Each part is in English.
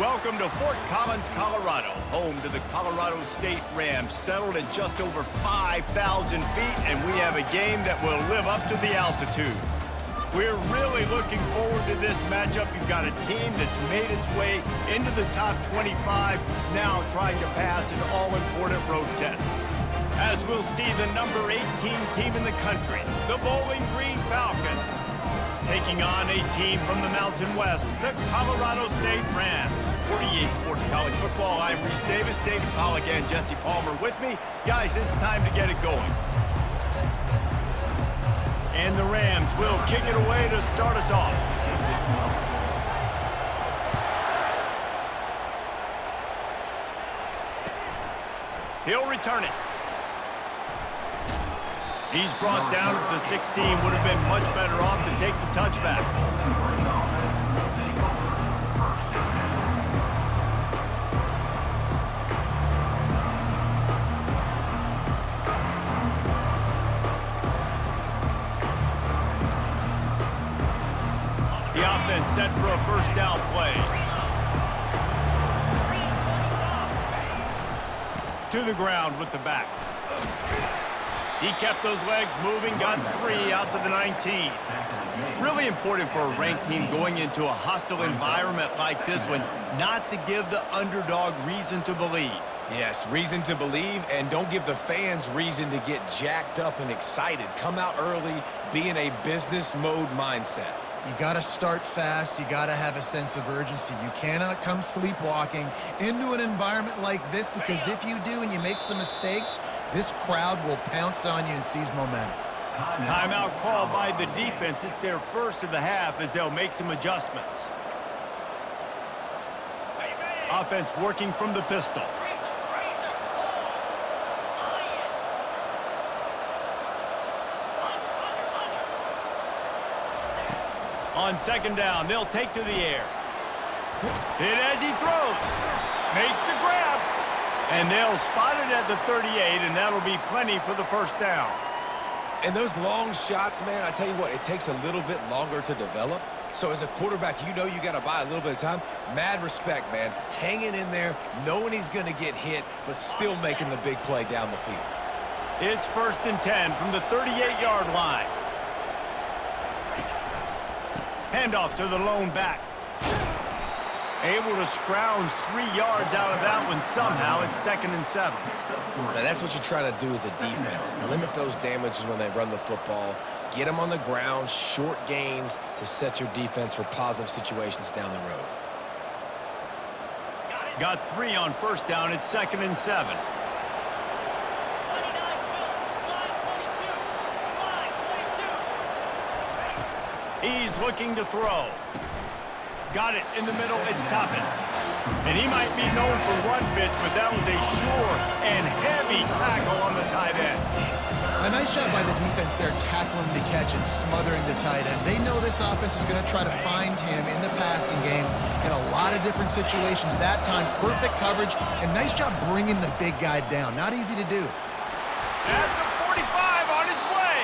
Welcome to Fort Collins, Colorado, home to the Colorado State Rams, settled at just over 5,000 feet, and we have a game that will live up to the altitude. We're really looking forward to this matchup. You've got a team that's made its way into the top 25, now trying to pass an all-important road test. As we'll see the number 18 team in the country, the Bowling Green Falcons, taking on a team from the Mountain West, the Colorado State Rams. For EA Sports College Football, I'm Reese Davis, David Pollack, and Jesse Palmer with me. Guys, it's time to get it going. And the Rams will kick it away to start us off. He'll return it. He's brought down to the 16. Would have been much better off to take the touchback. The offense set for a first down play. To the ground with the back. He kept those legs moving, got 3 out to the 19. Really important for a ranked team going into a hostile environment like this one, not to give the underdog reason to believe. Yes, reason to believe, and don't give the fans reason to get jacked up and excited. Come out early, be in a business mode mindset. You got to start fast. You got to have a sense of urgency. You cannot come sleepwalking into an environment like this, because if you do and you make some mistakes, this crowd will pounce on you and seize momentum. Timeout called by the defense. It's their first of the half as they'll make some adjustments. Offense working from the pistol. On second down, they'll take to the air. Hit as he throws. Makes the grab. And they'll spot it at the 38, and that'll be plenty for the first down. And those long shots, man, I tell you what, it takes a little bit longer to develop. So as a quarterback, you know you got to buy a little bit of time. Mad respect, man. Hanging in there, knowing he's going to get hit, but still making the big play down the field. It's 1st and 10 from the 38-yard line. Handoff to the lone back. Able to scrounge 3 yards out of that one somehow. It's 2nd and 7. Now that's what you're trying to do as a defense. Limit those damages when they run the football. Get them on the ground, short gains to set your defense for positive situations down the road. Got 3 on first down. It's 2nd and 7. He's looking to throw. Got it in the middle. It's Toppin. And he might be known for run fits, but that was a sure and heavy tackle on the tight end. A nice job by the defense there, tackling the catch and smothering the tight end. They know this offense is going to try to find him in the passing game in a lot of different situations. That time, perfect coverage, and nice job bringing the big guy down. Not easy to do. At the 45 on his way.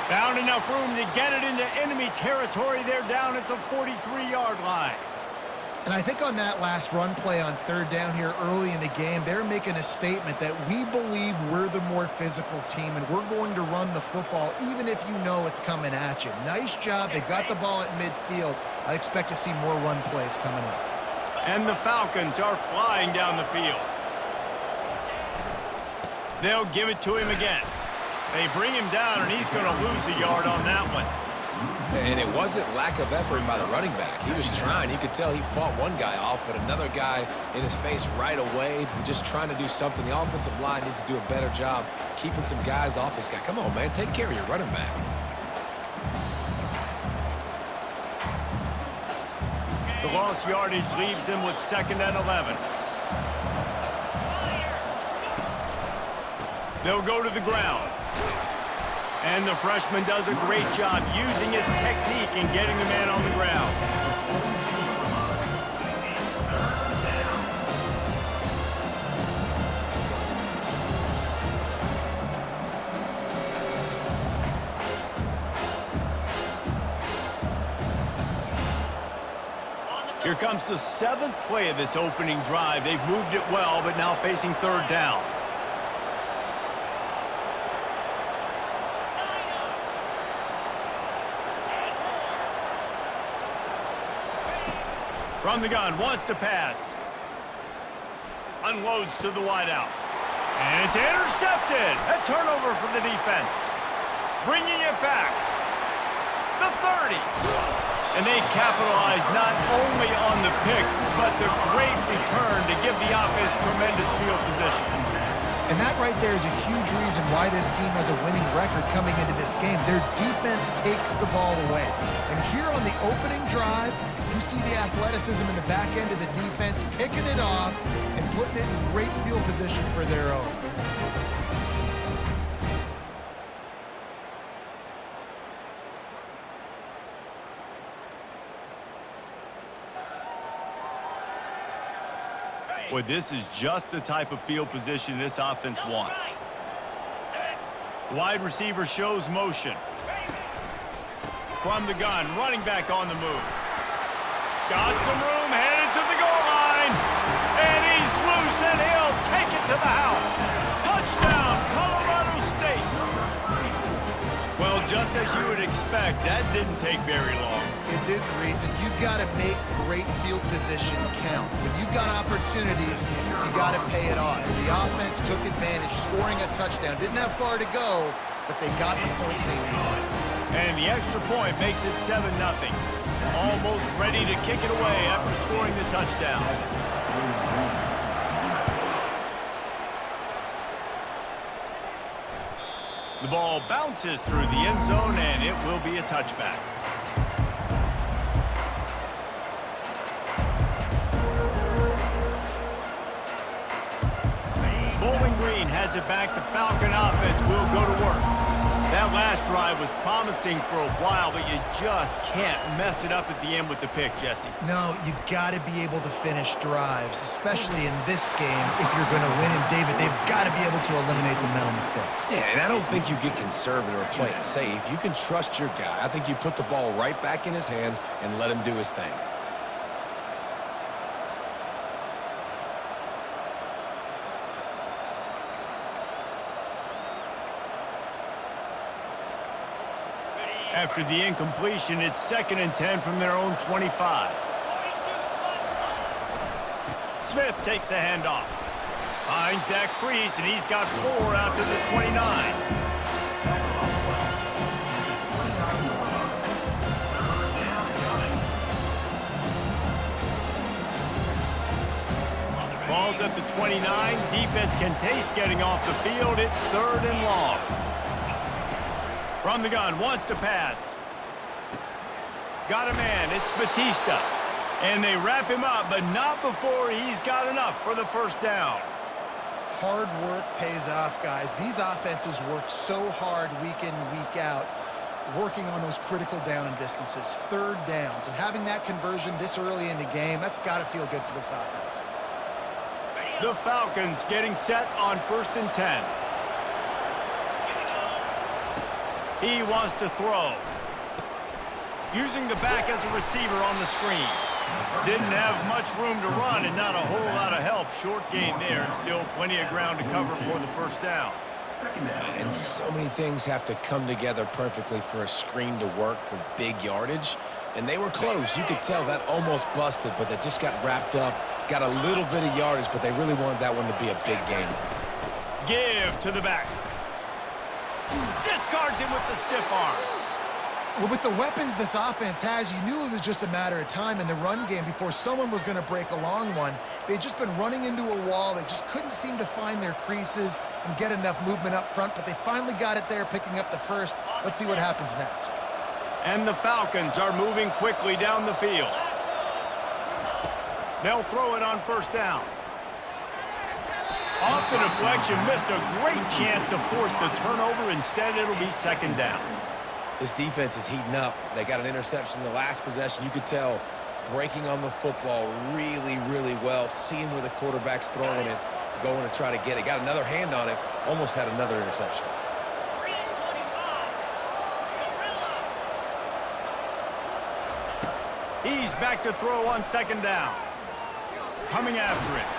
Found enough room to get it into enemy territory. They're down at the 43-yard line. And I think on that last run play on third down here early in the game, they're making a statement that we believe we're the more physical team and we're going to run the football even if you know it's coming at you. Nice job. They got the ball at midfield. I expect to see more run plays coming up. And the Falcons are flying down the field. They'll give it to him again. They bring him down, and he's going to lose a yard on that one. And it wasn't lack of effort by the running back. He was trying. You could tell he fought one guy off, but another guy in his face right away, just trying to do something. The offensive line needs to do a better job keeping some guys off this guy. Come on, man. Take care of your running back. The lost yardage leaves them with 2nd and 11. They'll go to the ground. And the freshman does a great job using his technique and getting the man on the ground. Here comes the 7th play of this opening drive. They've moved it well, but now facing 3rd down. From the gun, wants to pass. Unloads to the wideout. And it's intercepted. A turnover for the defense. Bringing it back. The 30. And they capitalize not only on the pick, but the great return to give the offense tremendous field position. And that right there is a huge reason why this team has a winning record coming into this game. Their defense takes the ball away. And here on the opening drive, you see the athleticism in the back end of the defense, picking it off and putting it in great field position for their own. Boy, this is just the type of field position this offense wants. Wide receiver shows motion. From the gun, running back on the move. Got some room, headed to the goal line. And he's loose, and he'll take it to the house. Touchdown, Colorado State. Well, just as you would expect, that didn't take very long. It didn't, Reese, and you've got to make great field position count. When you've got opportunities, you got to pay it off. The offense took advantage, scoring a touchdown. Didn't have far to go, but they got the points they needed. And the extra point makes it 7-0. Almost ready to kick it away after scoring the touchdown. The ball bounces through the end zone, and it will be a touchback. Bowling Green has it back. The Falcon offense will go to work. That last drive was promising for a while, but you just can't mess it up at the end with the pick, Jesse. No, you got to be able to finish drives, especially in this game. If you're going to win, and David, they've got to be able to eliminate the mental mistakes. Yeah, and I don't think you get conservative or play it safe. You can trust your guy. I think you put the ball right back in his hands and let him do his thing. After the incompletion, it's 2nd and 10 from their own 25. Smith takes the handoff. Finds that crease, and he's got 4 out to the 29. Ball's at the 29. Defense can taste getting off the field. It's 3rd and long. From the gun, wants to pass. Got a man, it's Batista. And they wrap him up, but not before he's got enough for the 1st down. Hard work pays off, guys. These offenses work so hard week in, week out, working on those critical down and distances, 3rd downs. And having that conversion this early in the game, that's got to feel good for this offense. The Falcons getting set on 1st and 10. He wants to throw. Using the back as a receiver on the screen. Didn't have much room to run and not a whole lot of help. Short gain there and still plenty of ground to cover for the 1st down. And so many things have to come together perfectly for a screen to work for big yardage. And they were close. You could tell that almost busted, but that just got wrapped up. Got a little bit of yardage, but they really wanted that one to be a big game. Give to the back. Discards him with the stiff arm. Well, with the weapons this offense has, you knew it was just a matter of time in the run game before someone was going to break a long one. They'd just been running into a wall. They just couldn't seem to find their creases and get enough movement up front, but they finally got it there, picking up the 1st. Let's see what happens next. And the Falcons are moving quickly down the field. They'll throw it on 1st down. Off the deflection, missed a great chance to force the turnover. Instead, it'll be 2nd down. This defense is heating up. They got an interception in the last possession. You could tell breaking on the football really, really well, seeing where the quarterback's throwing it, going to try to get it. Got another hand on it, almost had another interception. He's back to throw on second down. Coming after it.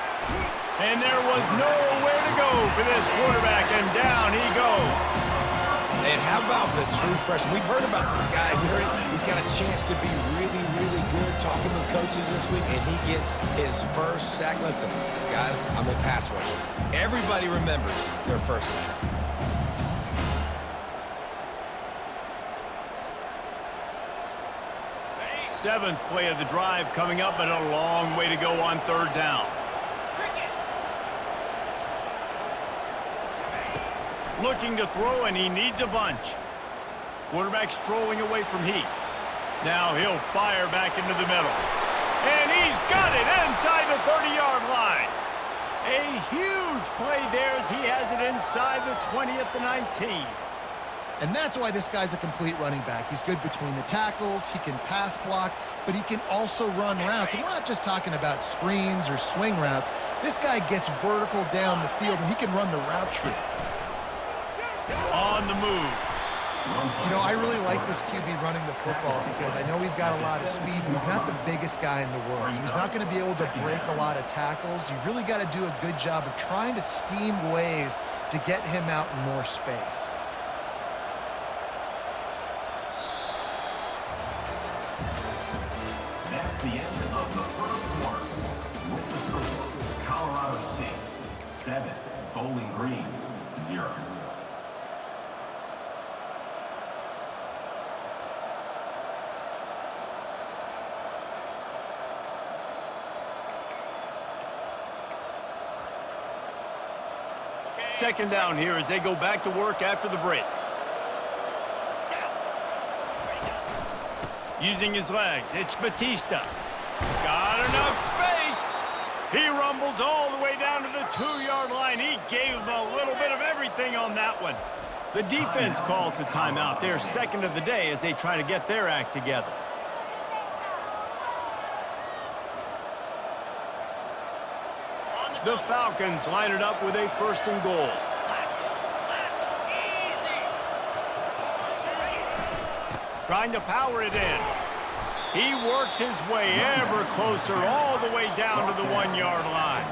And there was nowhere to go for this quarterback, and down he goes. And how about the true freshman? We've heard about this guy. We heard he's got a chance to be really, really good talking with coaches this week, and he gets his first sack. Listen, guys, I'm a pass rusher. Everybody remembers their first sack. Seventh play of the drive coming up, but a long way to go on third down. Looking to throw, and he needs a bunch. Quarterback strolling away from Heat. Now he'll fire back into the middle. And he's got it inside the 30-yard line. A huge play there as he has it inside the 20 at the 19. And that's why this guy's a complete running back. He's good between the tackles, he can pass block, but he can also run routes. And we're not just talking about screens or swing routes. This guy gets vertical down the field, and he can run the route tree. On the move. You know, I really like this QB running the football because I know he's got a lot of speed, but he's not the biggest guy in the world. So he's not going to be able to break a lot of tackles. You really got to do a good job of trying to scheme ways to get him out in more space. That's the end of the first quarter. With the score, Colorado State 7, Bowling Green 0. Second down here as they go back to work after the break. Using his legs, it's Batista. Got enough space. He rumbles all the way down to the 2-yard line. He gave them a little bit of everything on that one. The defense calls the timeout. Their second of the day as they try to get their act together. The Falcons line it up with a first and goal. Trying to power it in. He works his way ever closer all the way down to the 1-yard line.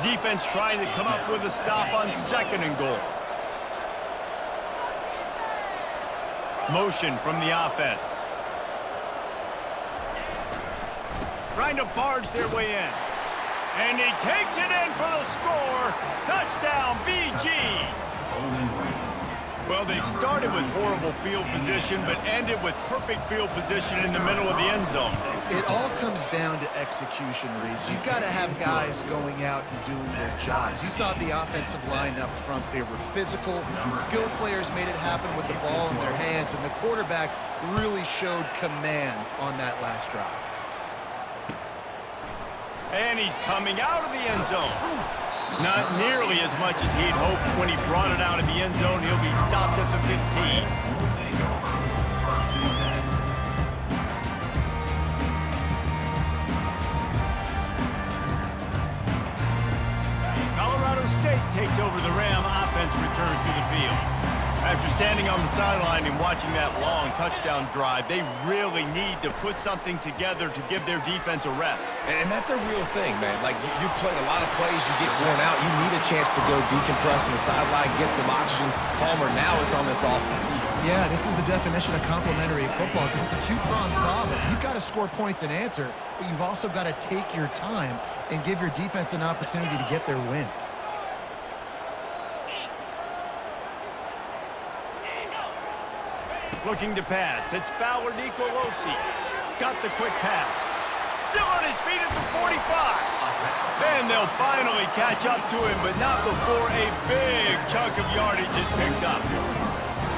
Defense trying to come up with a stop on second and goal. Motion from the offense. Trying to barge their way in. And he takes it in for the score. Touchdown, BG. Well, they started with horrible field position, but ended with perfect field position in the middle of the end zone. It all comes down to execution, Reese. You've got to have guys going out and doing their jobs. You saw the offensive line up front. They were physical. Skilled players made it happen with the ball in their hands, and the quarterback really showed command on that last drive. And he's coming out of the end zone. Not nearly as much as he'd hoped when he brought it out of the end zone. He'll be stopped at the 15. Colorado State takes over the Ram. Offense returns to the field. After standing on the sideline and watching that long touchdown drive, they really need to put something together to give their defense a rest. And that's a real thing, man. Like, you played a lot of plays, you get worn out, you need a chance to go decompress on the sideline, get some oxygen. Palmer, now it's on this offense. Yeah, this is the definition of complementary football because it's a two-pronged problem. You've got to score points and answer, but you've also got to take your time and give your defense an opportunity to get their win. Looking to pass. It's Fowler Nicolosi. Got the quick pass. Still on his feet at the 45. Then they'll finally catch up to him, but not before a big chunk of yardage is picked up.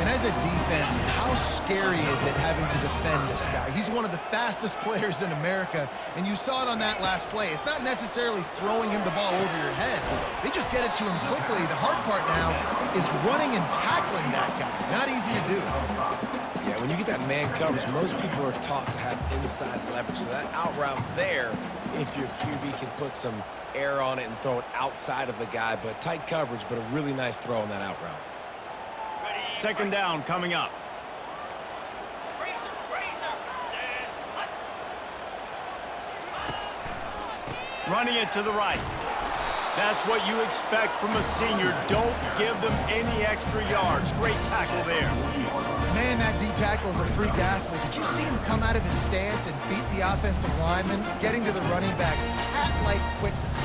And as a defense, how scary is it having to defend this guy? He's one of the fastest players in America, and you saw it on that last play. It's not necessarily throwing him the ball over your head. They just get it to him quickly. The hard part now is running and tackling that guy. Not easy to do. Yeah, when you get that man coverage, most people are taught to have inside leverage. So that out route's there if your QB can put some air on it and throw it outside of the guy. But tight coverage, but a really nice throw on that out route. Second down coming up. Running it to the right. That's what you expect from a senior. Don't give them any extra yards. Great tackle there. Man, that D tackle is a freak athlete. Did you see him come out of his stance and beat the offensive lineman, getting to the running back, cat-like quickness?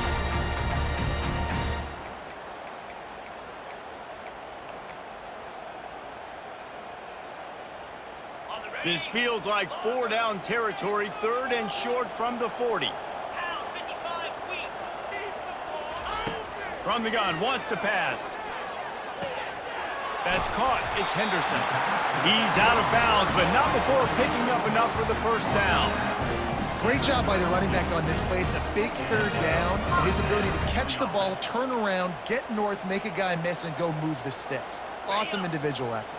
This feels like 4-down territory, 3rd and short from the 40. From the gun, wants to pass. That's caught. It's Henderson. He's out of bounds, but not before picking up enough for the first down. Great job by the running back on this play. It's a big 3rd down. And his ability to catch the ball, turn around, get north, make a guy miss, and go move the sticks. Awesome individual effort.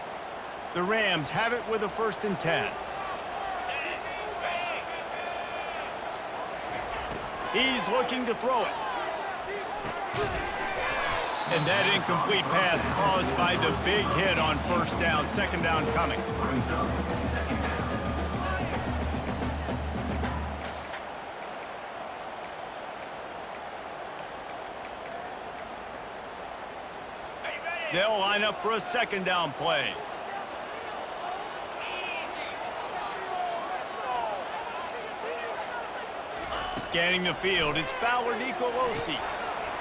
The Rams have it with a 1st and 10. He's looking to throw it. And that incomplete pass caused by the big hit on 1st down. 2nd down coming. They'll line up for a 2nd down play. Scanning the field, it's Fowler Nicolosi.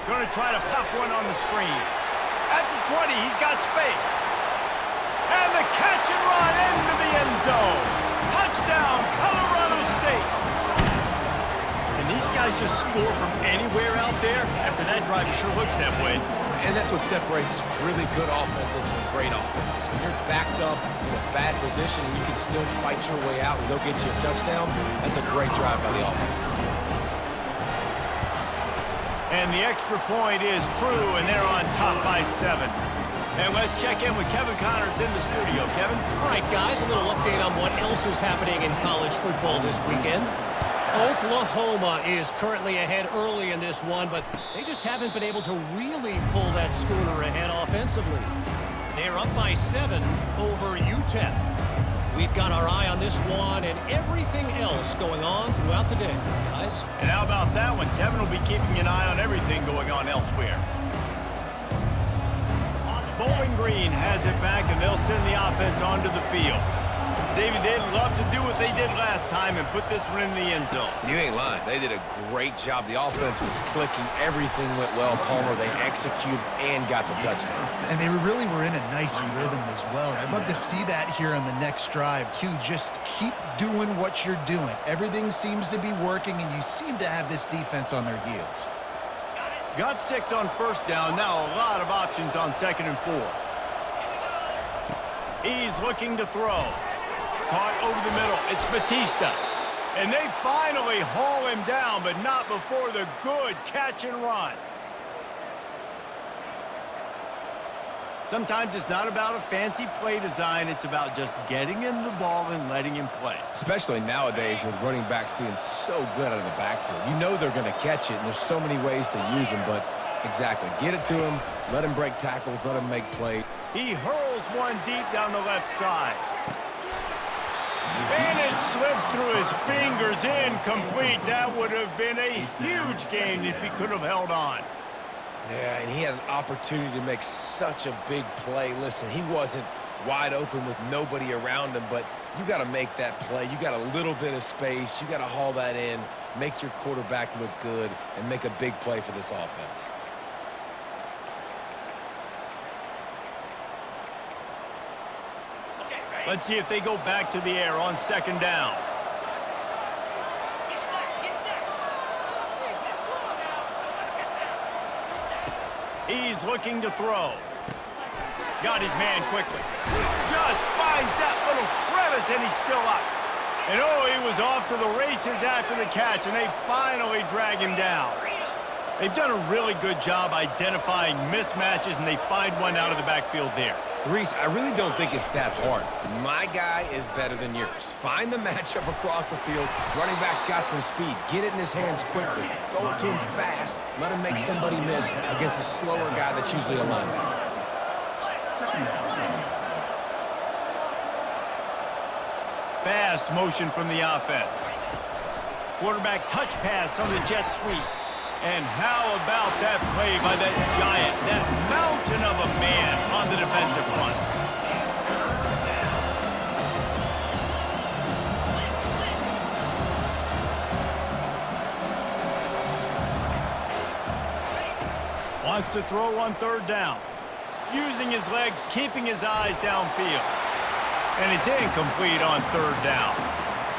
Going to try to pop one on the screen. At the 20, he's got space. And the catch and run into the end zone. Touchdown, Colorado State. Can these guys just score from anywhere out there? After that drive, it sure looks that way. And that's what separates really good offenses from great offenses. When you're backed up in a bad position and you can still fight your way out and they'll get you a touchdown, that's a great drive by the offense. And the extra point is true, and they're on top by 7. And let's check in with Kevin Connors in the studio. Kevin? All right, guys, a little update on what else is happening in college football this weekend. Oklahoma is currently ahead early in this one, but they just haven't been able to really pull that schooner ahead offensively. They're up by 7 over UTEP. We've got our eye on this one and everything else going on throughout the day, guys. And how about that one? Kevin will be keeping an eye on everything going on elsewhere. Bowling Green has it back, and they'll send the offense onto the field. David, they'd love to do what they did last time and put this one in the end zone. You ain't lying. They did a great job. The offense was clicking. Everything went well, Palmer. They executed and got the touchdown. And they really were in a nice rhythm as well. And I'd love to see that here on the next drive, too. Just keep doing what you're doing. Everything seems to be working, and you seem to have this defense on their heels. Got 6 on 1st down. Now a lot of options on 2nd and 4. He's looking to throw. Caught over the middle. It's Batista. And they finally haul him down, but not before the good catch and run. Sometimes it's not about a fancy play design. It's about just getting him the ball and letting him play. Especially nowadays with running backs being so good out of the backfield. You know they're going to catch it, and there's so many ways to use them, but exactly. Get it to him, let him break tackles, let him make plays. He hurls one deep down the left side. And it slips through his fingers, incomplete. That would have been a huge gain if he could have held on. Yeah, and he had an opportunity to make such a big play. Listen, he wasn't wide open with nobody around him, but you got to make that play. You got a little bit of space. You got to haul that in, make your quarterback look good, and make a big play for this offense. Let's see if they go back to the air on 2nd down. He's looking to throw. Got his man quickly. Just finds that little crevice, and he's still up. And oh, he was off to the races after the catch, and they finally drag him down. They've done a really good job identifying mismatches, and they find one out of the backfield there. Reese, I really don't think it's that hard. My guy is better than yours. Find the matchup across the field. Running back's got some speed. Get it in his hands quickly. Throw it to him fast. Let him make somebody miss against a slower guy that's usually a linebacker. Fast motion from the offense. Quarterback touch pass on the jet sweep. And how about that play by that giant, that mountain of a man on the defensive front? Wants to throw on third down. Using his legs, keeping his eyes downfield. And it's incomplete on third down.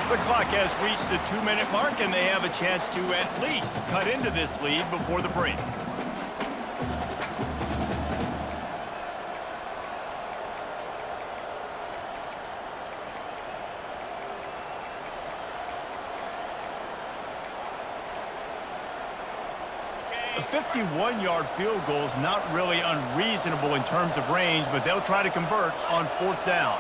The clock has reached the 2-minute mark, and they have a chance to at least cut into this lead before the break. A 51-yard field goal is not really unreasonable in terms of range, but they'll try to convert on fourth down.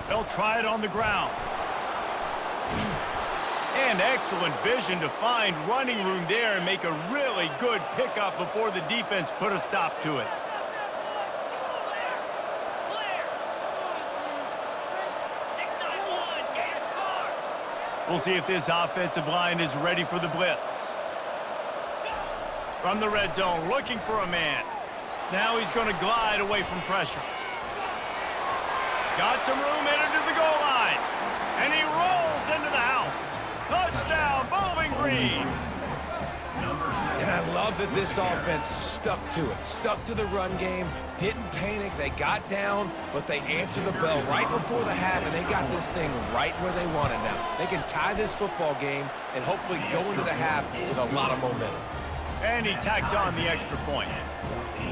They'll try it on the ground. And excellent vision to find running room there and make a really good pickup before the defense put a stop to it. We'll see if this offensive line is ready for the blitz. From the red zone, looking for a man. Now he's going to glide away from pressure. Got some room, entered to the goal line. And he rolls into the house. Touchdown, Bowling Green. And I love that this offense stuck to it. Stuck to the run game. Didn't panic. They got down, but they answered the bell right before the half, and they got this thing right where they want it now. They can tie this football game and hopefully go into the half with a lot of momentum. And he tacks on the extra point.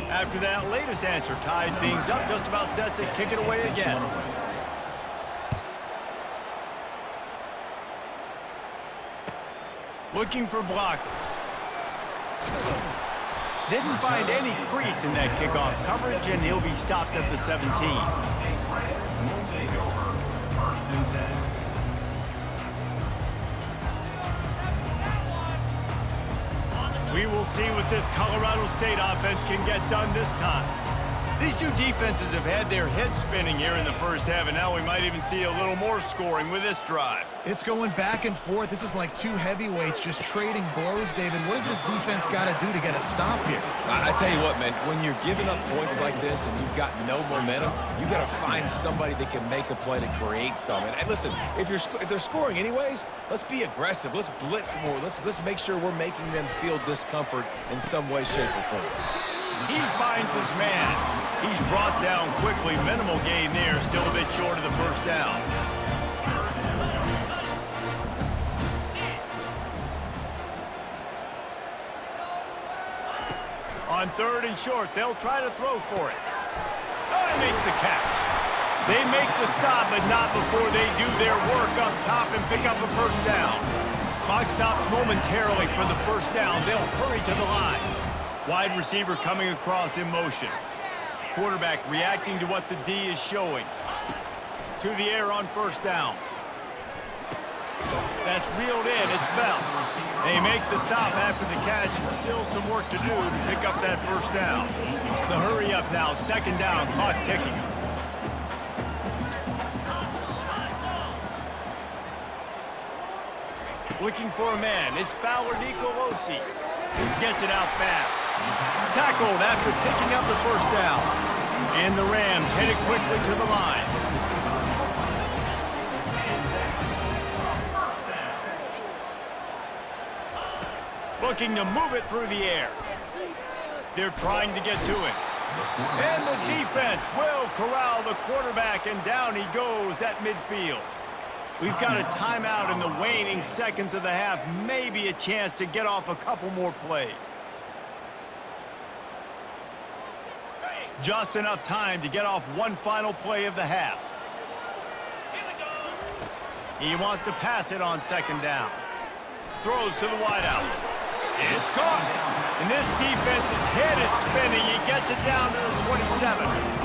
After that latest answer tied things up, just about set to kick it away again. Looking for blockers. Didn't find any crease in that kickoff coverage, and he'll be stopped at the 17. We will see what this Colorado State offense can get done this time. These two defenses have had their heads spinning here in the first half, and now we might even see a little more scoring with this drive. It's going back and forth. This is like two heavyweights just trading blows, David. What does this defense got to do to get a stop here? I tell you what, man, when you're giving up points like this and you've got no momentum, you got to find somebody that can make a play to create some. And listen, if they're scoring anyways, let's be aggressive. Let's blitz more. Let's make sure we're making them feel discomfort in some way, shape, or form. He finds his man. He's brought down quickly. Minimal gain there, still a bit short of the first down. On third and short, they'll try to throw for it. Oh, he makes the catch. They make the stop, but not before they do their work up top and pick up a first down. Clock stops momentarily for the first down. They'll hurry to the line. Wide receiver coming across in motion. Quarterback reacting to what the D is showing. To the air on first down. That's reeled in. It's Bell. They make the stop after the catch, and still some work to do to pick up that first down. The hurry up now. Second down. Clock ticking. Looking for a man. It's Fowler Nicolosi. Gets it out fast. Tackled after picking up the first down. And the Rams headed quickly to the line. Looking to move it through the air. They're trying to get to it. And the defense will corral the quarterback, and down he goes at midfield. We've got a timeout in the waning seconds of the half. Maybe a chance to get off a couple more plays. Just enough time to get off one final play of the half. He wants to pass it on second down. Throws to the wideout. It's caught. And this defense's head is spinning. He gets it down to the 27.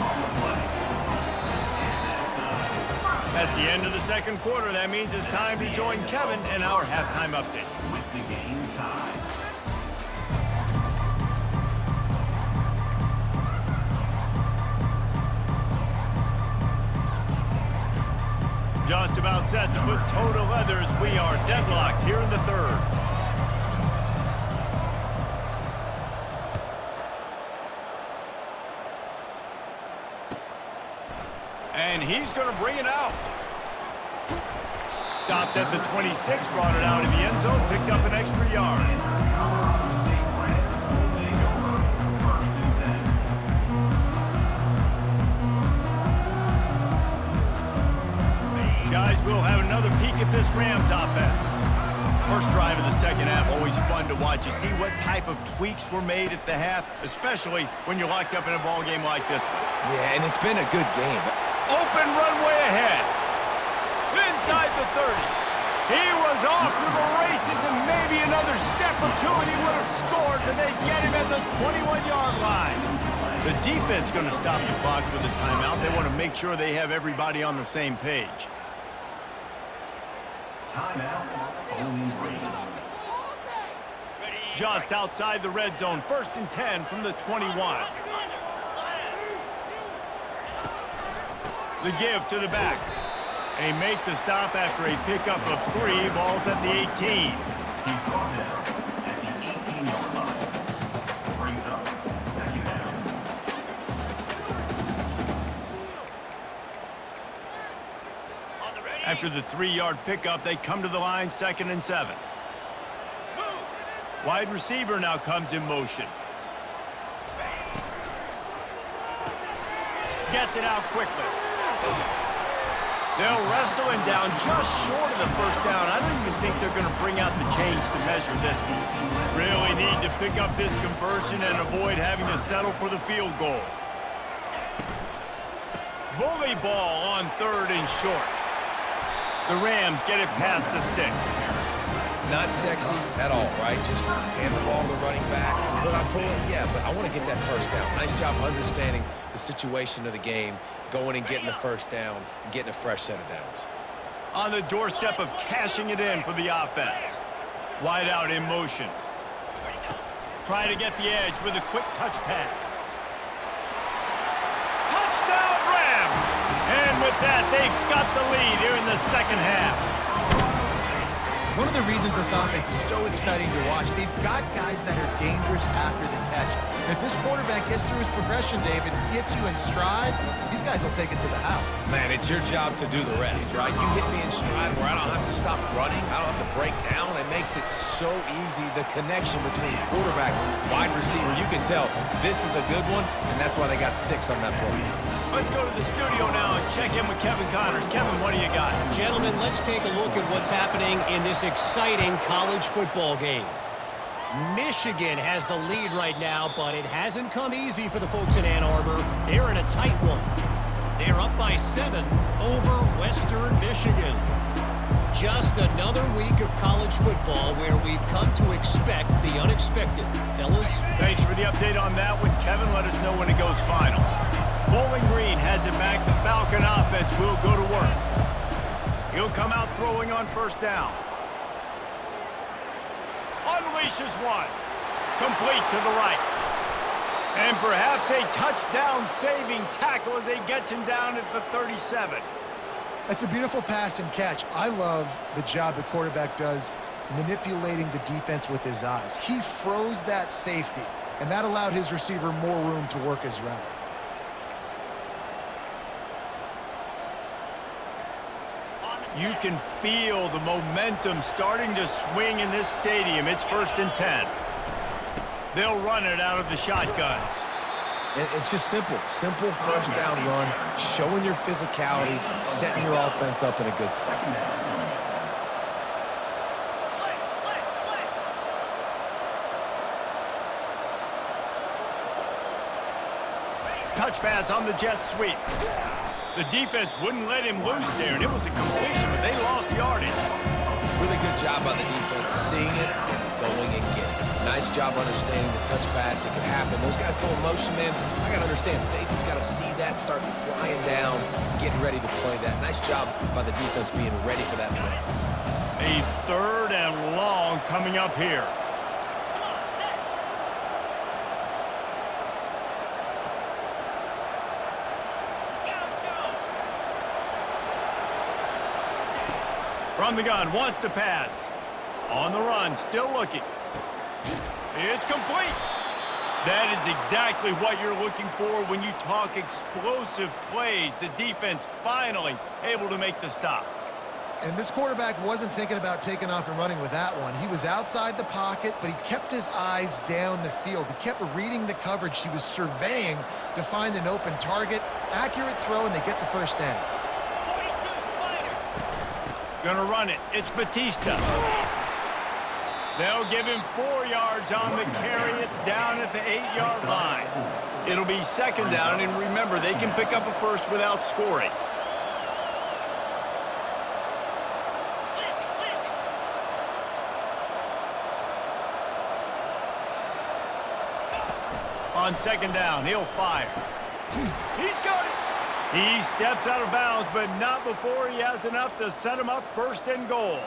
That's the end of the second quarter. That means it's time to join Kevin in our halftime update. With the game tied. Just about set to put toe to leathers. We are deadlocked here in the third. And he's going to bring it out. Stopped at the 26, brought it out of the end zone, picked up an extra yard. Guys, we'll have another peek at this Rams offense. First drive of the second half, always fun to watch. You see what type of tweaks were made at the half, especially when you're locked up in a ball game like this one. Yeah, and it's been a good game. Open runway ahead. Inside the 30. He was off to the races, and maybe another step or two, and he would have scored, but they get him at the 21-yard line. The defense going to stop the clock with a timeout. They want to make sure they have everybody on the same page. Timeout, Bowling Green. Just outside the red zone, 1st and 10 from the 21. The give to the back. They make the stop after a pickup of 3 balls at the 18. He's brought down at the 18-yard line. Brings up 2nd down. After the 3-yard pickup, they come to the line, 2nd and 7. Wide receiver now comes in motion. Gets it out quickly. They'll wrestle him down just short of the 1st down. I don't even think they're going to bring out the chains to measure this one. Really need to pick up this conversion and avoid having to settle for the field goal. Bully ball on 3rd and short. The Rams get it past the sticks. Not sexy at all, right? Just hand the ball to the running back. Could I pull it? Yeah, but I want to get that 1st down. Nice job understanding the situation of the game, going and getting the 1st down, and getting a fresh set of downs. On the doorstep of cashing it in for the offense. Wide out in motion. Try to get the edge with a quick touch pass. Touchdown Rams! And with that, they've got the lead here in the 2nd half. One of the reasons this offense is so exciting to watch, they've got guys that are dangerous after the catch. And if this quarterback gets through his progression, David, hits you in stride, these guys will take it to the house. Man, it's your job to do the rest, right? You hit me in stride where I don't have to stop running. I don't have to break down. It makes it so easy. The connection between quarterback, wide receiver, you can tell this is a good one, and that's why they got 6 on that play. Let's go to the studio now and check in with Kevin Connors. Kevin, what do you got? Gentlemen, let's take a look at what's happening in this exciting college football game. Michigan has the lead right now, but it hasn't come easy for the folks in Ann Arbor. They're in a tight one. They're up by 7 over Western Michigan. Just another week of college football where we've come to expect the unexpected. Fellas? Thanks for the update on that one, Kevin. Let us know when it goes final. Bowling Green has it back. The Falcon offense will go to work. He'll come out throwing on 1st down. Unleashes one. Complete to the right. And perhaps a touchdown-saving tackle as he gets him down at the 37. That's a beautiful pass and catch. I love the job the quarterback does manipulating the defense with his eyes. He froze that safety, and that allowed his receiver more room to work his route. You can feel the momentum starting to swing in this stadium. It's 1st and 10. They'll run it out of the shotgun. And it's just simple. Simple 1st down run, showing your physicality, setting your offense up in a good spot. Touch pass on the jet sweep. The defense wouldn't let him loose there, and it was a completion, but they lost yardage. Really good job by the defense, seeing it and going and getting it. Nice job understanding the touch pass. It can happen. Those guys go in motion, man. I got to understand, safety's got to see that, start flying down, getting ready to play that. Nice job by the defense being ready for that play. A 3rd and long coming up here. From the gun, wants to pass. On the run, still looking. It's complete. That is exactly what you're looking for when you talk explosive plays. The defense finally able to make the stop. And this quarterback wasn't thinking about taking off and running with that one. He was outside the pocket, but he kept his eyes down the field. He kept reading the coverage. He was surveying to find an open target. Accurate throw, and they get the first down. Gonna run it. It's Batista. They'll give him 4 yards on the carry. It's down at the 8-yard line. It'll be second down, and remember, they can pick up a first without scoring. On second down, he'll fire. He's got it. He steps out of bounds, but not before he has enough to set him up first and goal.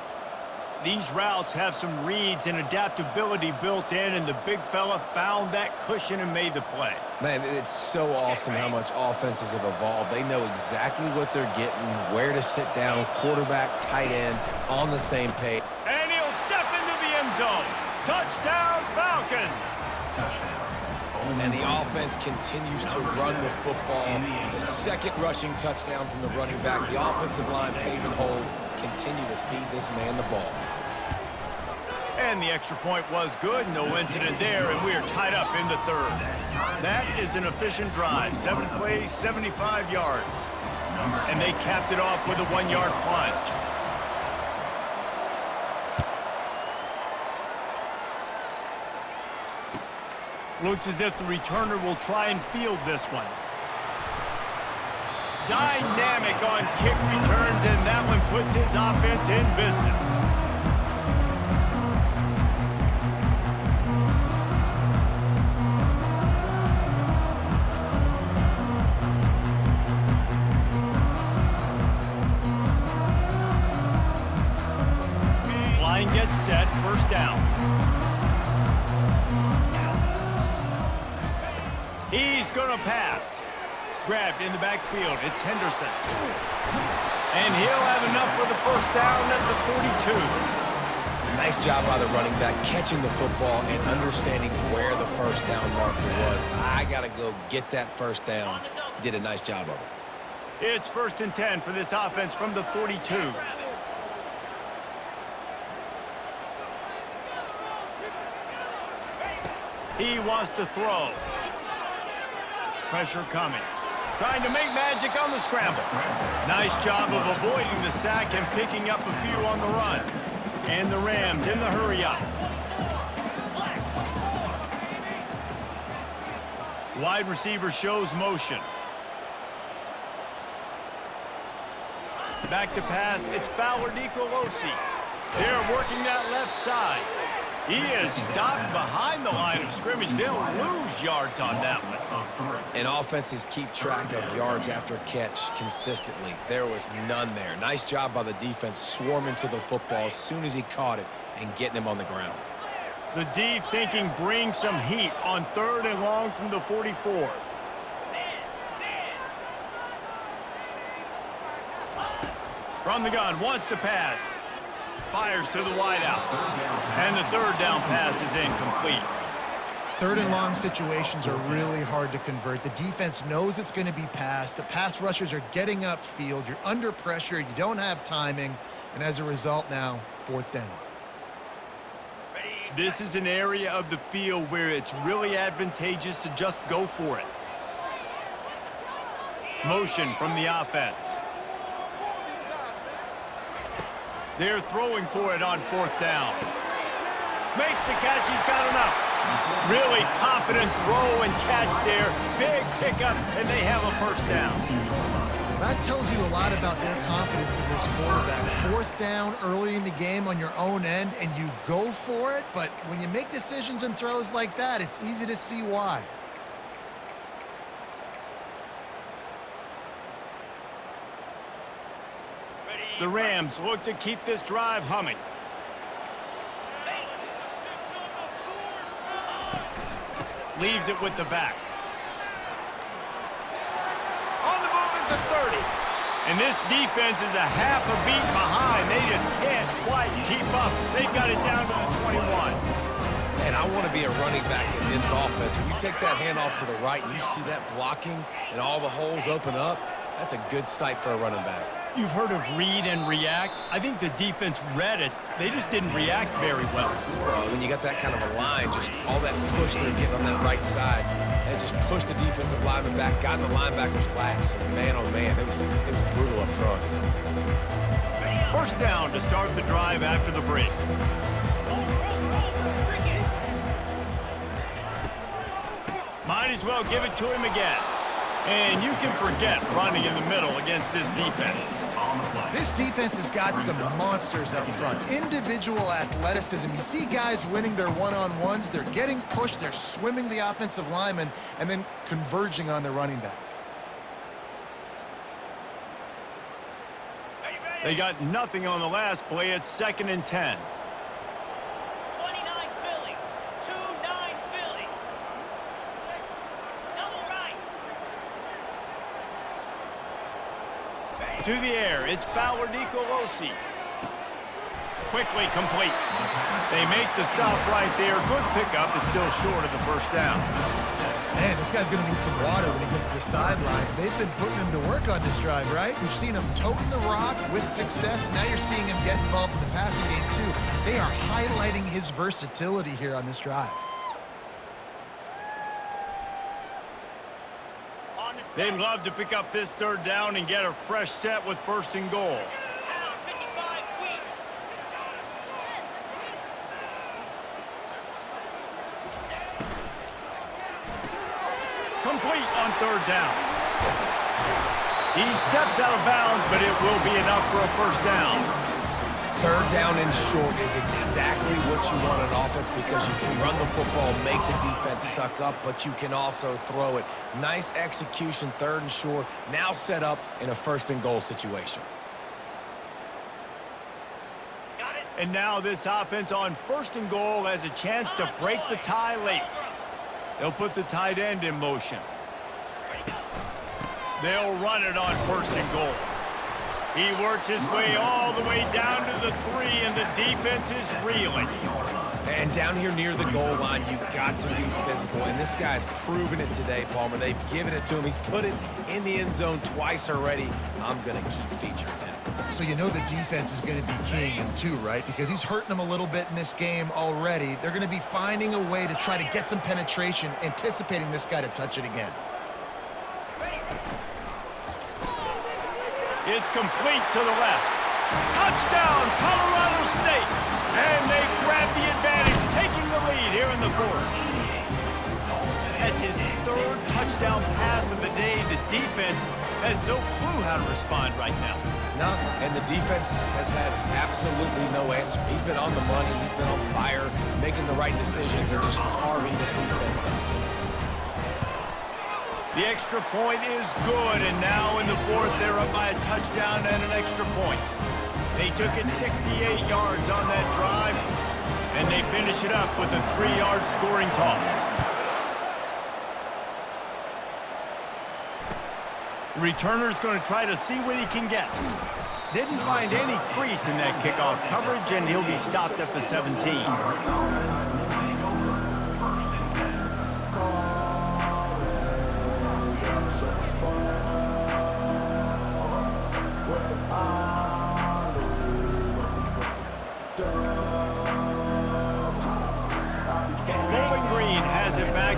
These routes have some reads and adaptability built in, and the big fella found that cushion and made the play. Man, it's so awesome how much offenses have evolved. They know exactly what they're getting, where to sit down, quarterback, tight end, on the same page. And he'll step into the end zone. Touchdown, Falcons! And the offense continues to run the football. The second rushing touchdown from the running back. The offensive line paving holes, continue to feed this man the ball. And the extra point was good. No incident there, and we are tied up in the third. That is an efficient drive. 7 plays, 75 yards. And they capped it off with a 1-yard plunge. Looks as if the returner will try and field this one. Dynamic on kick returns, and that one puts his offense in business. Line gets set, first down. He's going to pass. Grabbed in the backfield. It's Henderson. And he'll have enough for the first down at the 42. Nice job by the running back catching the football and understanding where the first down marker was. I got to go get that first down. He did a nice job of it. It's 1st and 10 for this offense from the 42. He wants to throw. Pressure coming. Trying to make magic on the scramble. Nice job of avoiding the sack and picking up a few on the run. And the Rams in the hurry-up. Wide receiver shows motion. Back to pass. It's Fowler Nicolosi. They're working that left side. He is stopped behind the line of scrimmage. They'll lose yards on that one. And offenses keep track of yards after catch consistently. There was none there. Nice job by the defense swarming to the football as soon as he caught it and getting him on the ground. The D thinking bring some heat on 3rd and long from the 44. From the gun, wants to pass. Fires to the wideout. And the 3rd down pass is incomplete. 3rd and long situations are really hard to convert. The defense knows it's going to be passed. The pass rushers are getting upfield. You're under pressure. You don't have timing. And as a result now, 4th down. This is an area of the field where it's really advantageous to just go for it. Motion from the offense. They're throwing for it on 4th down. Makes the catch. He's got enough. Really confident throw and catch there. Big pickup, and they have a first down. That tells you a lot about their confidence in this quarterback. 4th down early in the game on your own end, and you go for it. But when you make decisions and throws like that, it's easy to see why. The Rams look to keep this drive humming. Leaves it with the back. On the move at the 30. And this defense is a half a beat behind. They just can't quite keep up. They've got it down to the 21. Man, I want to be a running back in this offense. When you take that handoff to the right and you see that blocking and all the holes open up, that's a good sight for a running back. You've heard of read and react. I think the defense read it. They just didn't react very well. Well, when you got that kind of a line, just all that push they're getting on that right side, and just push the defensive lineman back, got in the linebacker's laps, and man, oh man, it was brutal up front. First down to start the drive after the break. Might as well give it to him again. And you can forget running in the middle against this defense. This defense has got some monsters up front. Individual athleticism. You see guys winning their one-on-ones. They're getting pushed. They're swimming the offensive lineman and then converging on their running back. They got nothing on the last play. It's 2nd and 10. 29 Philly. 2-9 Philly. Double right. To the air, it's Fowler Nicolosi. Quickly complete. They make the stop right there. Good pickup. It's still short of the first down. Man, this guy's going to need some water when he gets to the sidelines. They've been putting him to work on this drive, right? We've seen him toting the rock with success. Now you're seeing him get involved in the passing game, too. They are highlighting his versatility here on this drive. They'd love to pick up this 3rd down and get a fresh set with 1st and goal. Pound 55 Wheat. Complete on 3rd down. He steps out of bounds, but it will be enough for a first down. 3rd down and short is exactly what you want on offense because you can run the football, make the defense suck up, but you can also throw it. Nice execution, 3rd and short, now set up in a 1st and goal situation. Got it. And now this offense on 1st and goal has a chance to break the tie late. They'll put the tight end in motion. They'll run it on 1st and goal. He works his way all the way down to the 3, and the defense is reeling. And down here near the goal line, you've got to be physical. And this guy's proven it today, Palmer. They've given it to him. He's put it in the end zone twice already. I'm going to keep featuring him. So you know the defense is going to be keying him too, right? Because he's hurting them a little bit in this game already. They're going to be finding a way to try to get some penetration, anticipating this guy to touch it again. It's complete to the left. Touchdown, Colorado State! And they grab the advantage, taking the lead here in the 4th. That's his 3rd touchdown pass of the day. The defense has no clue how to respond right now. No, and the defense has had absolutely no answer. He's been on the money. He's been on fire, making the right decisions, and just carving this defense up. The extra point is good, and now in the 4th, they're up by a touchdown and an extra point. They took it 68 yards on that drive, and they finish it up with a 3-yard scoring toss. Returner's going to try to see what he can get. Didn't find any crease in that kickoff coverage, and he'll be stopped at the 17.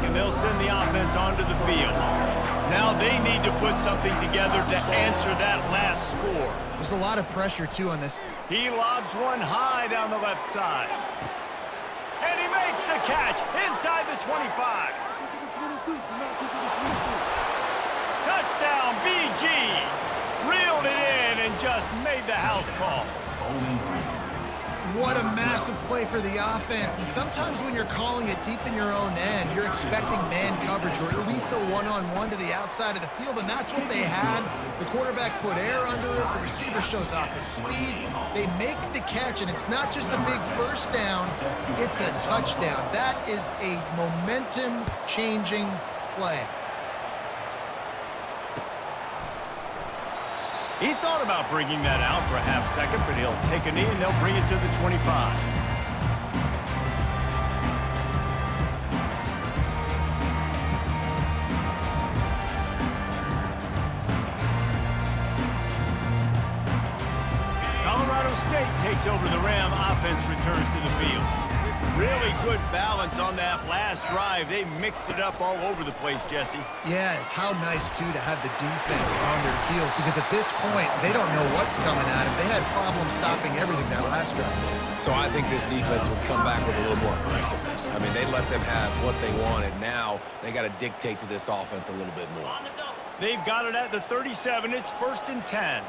And they'll send the offense onto the field. Now they need to put something together to answer that last score. There's a lot of pressure, too, on this. He lobs one high down the left side. And he makes the catch inside the 25. Touchdown, BG. Reeled it in and just made the house call. What a massive play for the offense. And sometimes when you're calling it deep in your own end, you're expecting man coverage or at least a one-on-one to the outside of the field, and that's what they had. The quarterback put air under it. The receiver shows off his speed. They make the catch, and it's not just a big first down. It's a touchdown. That is a momentum-changing play. He thought about bringing that out for a half second, but he'll take a knee and they'll bring it to the 25. Colorado State takes over the Ram. Offense returns to the field. Really good balance on that last drive. They mixed it up all over the place, Jesse. Yeah, how nice, too, to have the defense on their heels, because at this point, they don't know what's coming at them. They had problems stopping everything that last drive. So I think this defense would come back with a little more aggressiveness. I mean, they let them have what they wanted. Now they got to dictate to this offense a little bit more. On the double. They've got it at the 37. It's 1st and 10.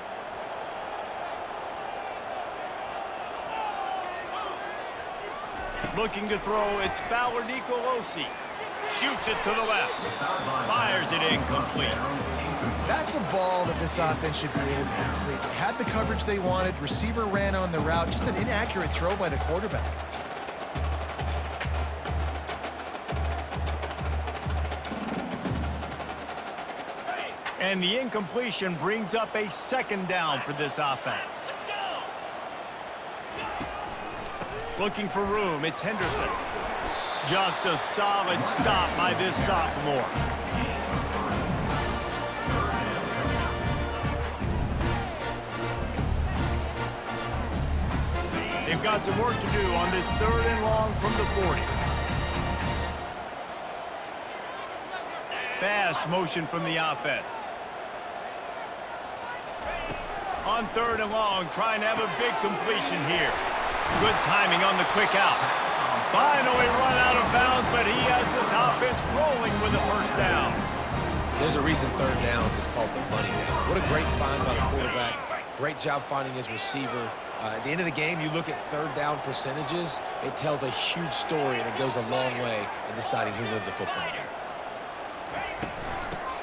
Looking to throw, it's Fowler Nicolosi. Shoots it to the left. Fires it incomplete. That's a ball that this offense should be able to complete. They had the coverage they wanted. Receiver ran on the route. Just an inaccurate throw by the quarterback. And the incompletion brings up a 2nd down for this offense. Looking for room, it's Henderson. Just a solid stop by this sophomore. They've got some work to do on this 3rd and long from the 40. Fast motion from the offense. On 3rd and long, trying to have a big completion here. Good timing on the quick out. Finally run out of bounds, but he has this offense rolling with a 1st down. There's a reason 3rd down is called the money down. What a great find by the quarterback. Great job finding his receiver. At the end of the game, you look at 3rd down percentages. It tells a huge story, and it goes a long way in deciding who wins a football game.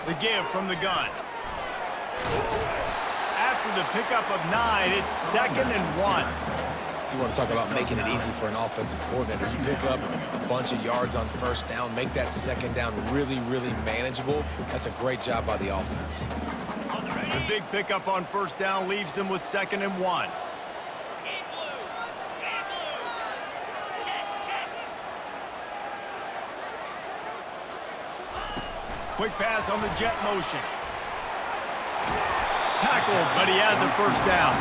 The give from the gun. After the pickup of 9, it's 2nd and 1. You want to talk about making it easy for an offensive coordinator. You pick up a bunch of yards on 1st down, make that 2nd down really, really manageable. That's a great job by the offense. The big pickup on 1st down leaves them with 2nd and 1. Quick pass on the jet motion. Tackled, but he has a 1st down.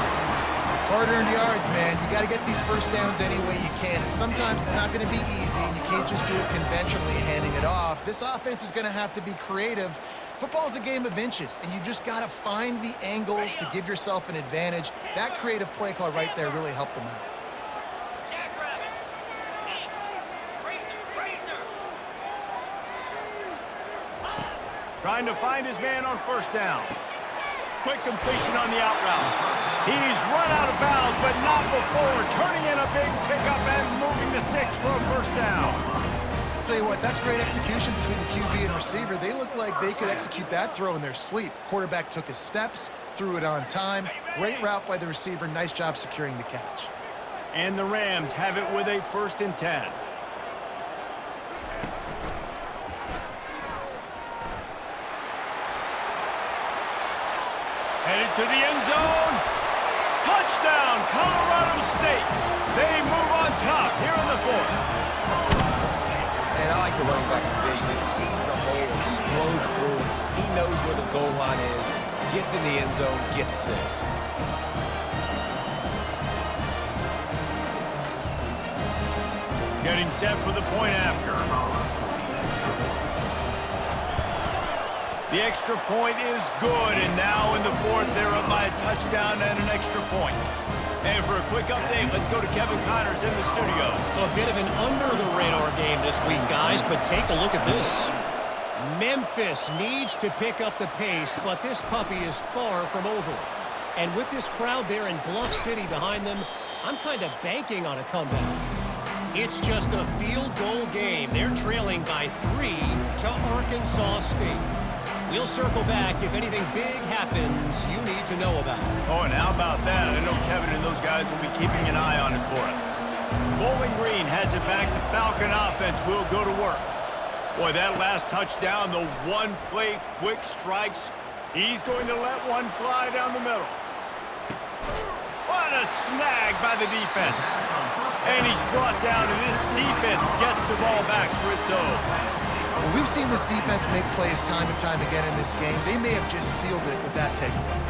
Hard-earned yards, man. You got to get these 1st downs any way you can. And sometimes it's not going to be easy, and you can't just do it conventionally, handing it off. This offense is going to have to be creative. Football's a game of inches, and you just got to find the angles to give yourself an advantage. That creative play call right there really helped them out. Jackrabbit. Racer. Trying to find his man on 1st down. Quick completion on the out route. He's run out of bounds, but not before turning in a big pickup and moving the sticks for a 1st down. I'll tell you what, that's great execution between the QB and receiver. They look like they could execute that throw in their sleep. Quarterback took his steps, threw it on time. Great route by the receiver. Nice job securing the catch. And the Rams have it with a 1st and 10. Headed to the end zone. Touchdown, Colorado State. They move on top here in the 4th. And I like the running back's vision. He sees the hole, explodes through it. He knows where the goal line is, gets in the end zone, gets 6. Getting set for the point after. The extra point is good, and now in the 4th, they're up by a touchdown and an extra point. And for a quick update, let's go to Kevin Connors in the studio. A bit of an under-the-radar game this week, guys, but take a look at this. Memphis needs to pick up the pace, but this puppy is far from over. And with this crowd there in Bluff City behind them, I'm kind of banking on a comeback. It's just a field goal game. They're trailing by 3 to Arkansas State. We'll circle back if anything big happens you need to know about. Oh, and how about that? I know Kevin and those guys will be keeping an eye on it for us. Bowling Green has it back. The Falcon offense will go to work. Boy, that last touchdown, the one-play quick strikes He's going to let one fly down the middle. What a snag by the defense. And he's brought down, and this defense gets the ball back for its own. Well, we've seen this defense make plays time and time again in this game. They may have just sealed it with that takeaway.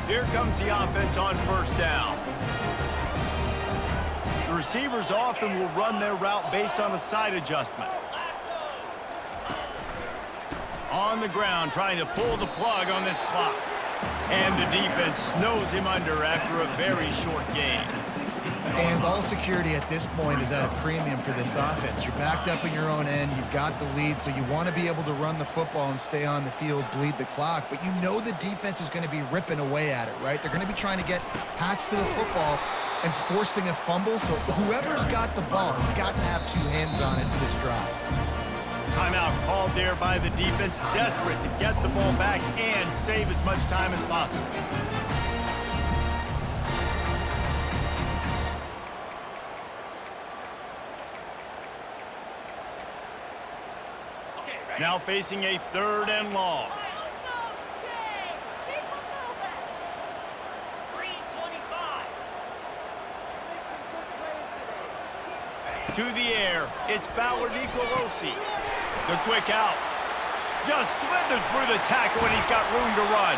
Here comes the offense on first down. The receivers often will run their route based on a side adjustment. On the ground, trying to pull the plug on this clock. And the defense snows him under after a very short game. And ball security at this point is at a premium for this offense. You're backed up in your own end. You've got the lead, so you want to be able to run the football and stay on the field, bleed the clock. But you know the defense is going to be ripping away at it, right? They're going to be trying to get hats to the football and forcing a fumble. So whoever's got the ball has got to have two hands on it this drive. Timeout called there by the defense, desperate to get the ball back and save as much time as possible. Now facing a 3rd and long. To the air, it's Ballard Nicolosi. The quick out. Just slithered through the tackle and he's got room to run.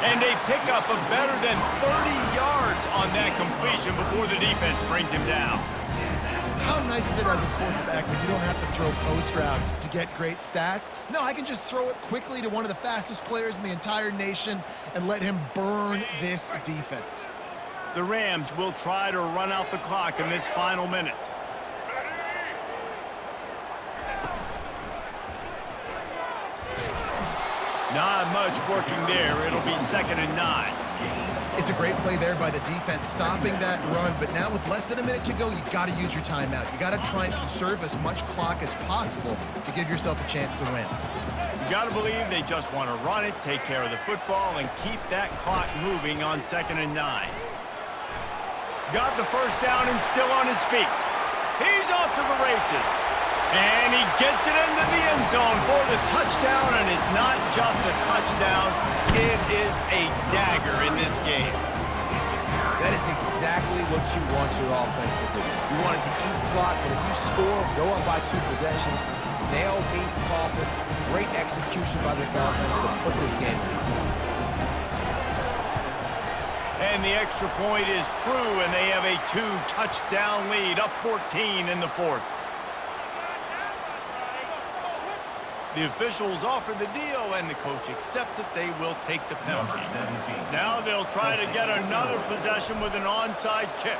And a pickup of better than 30 yards on that completion before the defense brings him down. How nice is it as a quarterback when you don't have to throw post routes to get great stats? No, I can just throw it quickly to one of the fastest players in the entire nation and let him burn this defense. The Rams will try to run out the clock in this final minute. Not much working there. It'll be 2nd and 9. It's a great play there by the defense, stopping that run. But now with less than a minute to go, you got to use your timeout. You got to try and conserve as much clock as possible to give yourself a chance to win. You got to believe they just want to run it, take care of the football, and keep that clock moving on 2nd and 9. Got the first down and still on his feet. He's off to the races. And he gets it into the end zone for the touchdown, and it's not just a touchdown, it is a dagger in this game. That is exactly what you want your offense to do. You want it to eat clock, but if you score, go up by 2 possessions, nail, beat, coffin, great execution by this offense to put this game away. And the extra point is true, and they have a 2-touchdown lead, up 14 in the 4th. The officials offer the deal, and the coach accepts it. They will take the penalty. Now they'll try to get another possession with an onside kick.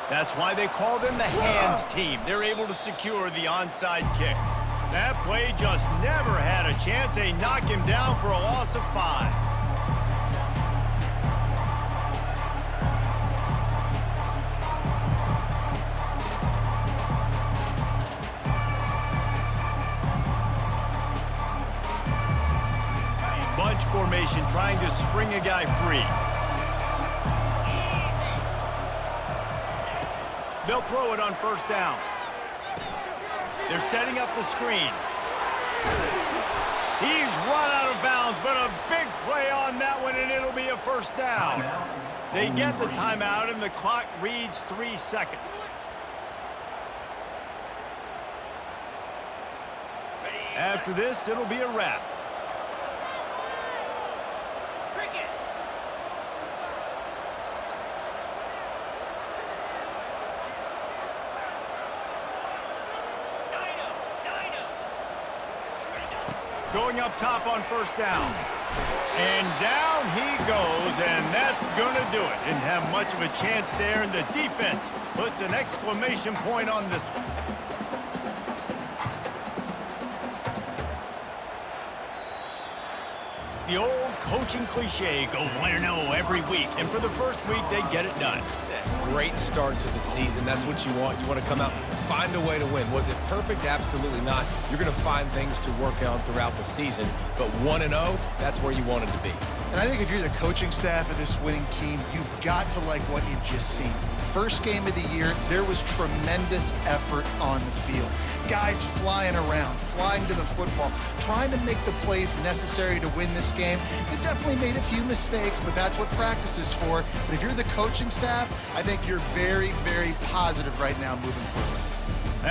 That's why they call them the hands team. They're able to secure the onside kick. That play just never had a chance. They knock him down for a loss of 5. Bunch formation, trying to spring a guy free. They'll throw it on first down. They're setting up the screen. He's run out of bounds, but a big play on that one, and it'll be a first down. They get the timeout, and the clock reads 3 seconds. After this, it'll be a wrap. Going up top on first down. And down he goes, and that's going to do it. Didn't have much of a chance there, and the defense puts an exclamation point on this one. The old coaching cliche, go 1-0 every week. And for the first week, they get it done. Great start to the season. That's what you want. You want to come out, find a way to win. Was it perfect? Absolutely not. You're going to find things to work on throughout the season. But 1-0, that's where you want it to be. And I think if you're the coaching staff of this winning team, you've got to like what you've just seen. First game of the year, there was tremendous effort on the field. Guys flying around, flying to the football, trying to make the plays necessary to win this game. They definitely made a few mistakes, but that's what practice is for. But if you're the coaching staff, I think you're very, very positive right now moving forward.